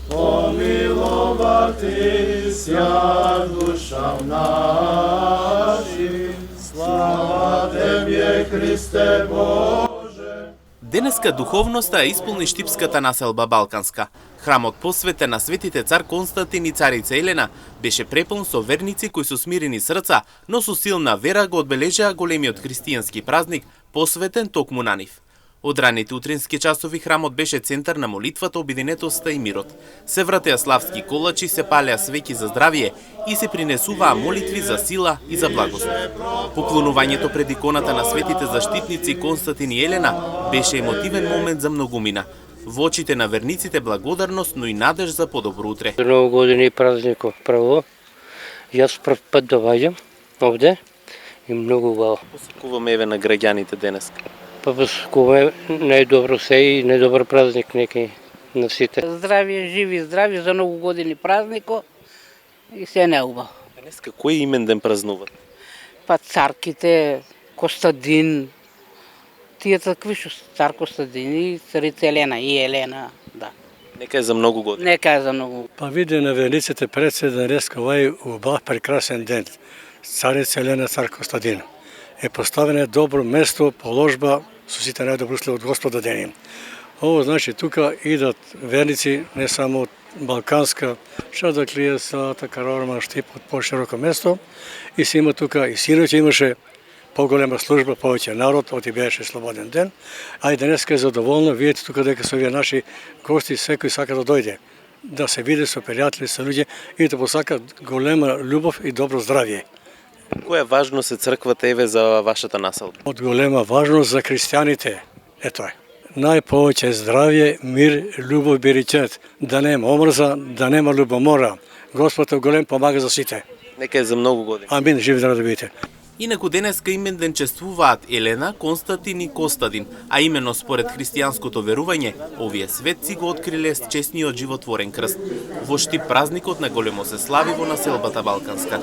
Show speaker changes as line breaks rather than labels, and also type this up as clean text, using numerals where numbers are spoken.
помиловати ся душам нашим. Слава Тебе, Христе Боже.
Денеска духовноста исполни штипската населба Балканска. Храмот посветен на светите цар Константин и царица Елена беше препълн со верници кои со смирени срца, но со силна вера го одбележаа големиот христијански празник, посветен токму на нив. Од ранните утрински часови храмот беше центар на молитвата, обединетоста и мирот. Се вратеа славски колачи, се палеа свеќи за здравие и се принесуваа молитви за сила и за благослов. Поклонувањето пред иконата на светите заштитници Константин и Елена беше емотивен момент за многумина. Во очите на верниците благодарност, но и надеж за подобро утре.
Ново години празникот право. Јас прв пат доаѓам овде и многу убаво.
Посакуваме еве на граѓаните денеска.
Па посакуваме најдобро се и најдобар празник неки на сите.
Здравје, живи, здрави за многу години празнико и се неубаво.
Денеска кој именден празнуват?
Па царките, Костадин, тие такви што цар Костадин и царица Елена и Елена, да.
Нека е за многу години.
Нека е за многу.
Па виде на верниците пред се денеска овај убав прекрасен ден. Царица Елена, цар Костадин. Е поставено добро место, положба со сите најдобросли од Господа деним. Ово значи тука идат верници не само од Балканска, Шадаклија, Салата, Караорман, Штип, од пошироко место и се има тука и синоќ имаше поголема служба, повеќе народ, оти беше слободен ден, а и денеска е задоволно, видите тука дека се овие наши гости, секој сака да дојде, да се види со пријатели, со луѓе и да посака голема љубов и добро здравје.
Која важност е црквата еве за вашата населба?
Од голема важност за христијаните е тоа. Најповеќе здравје, мир, љубов беричет, да нема омрза, да нема љубомора. Господ е голем, помага за сите.
Нека е за многу години.
Амин, живи да бидете.
Инаку денеска именден чествуваат Елена, Константин и Костадин, а именно според христијанското верување, овие светци го откриле честниот животворен крст. Во Штип празникот на големо се слави во населбата Балканска.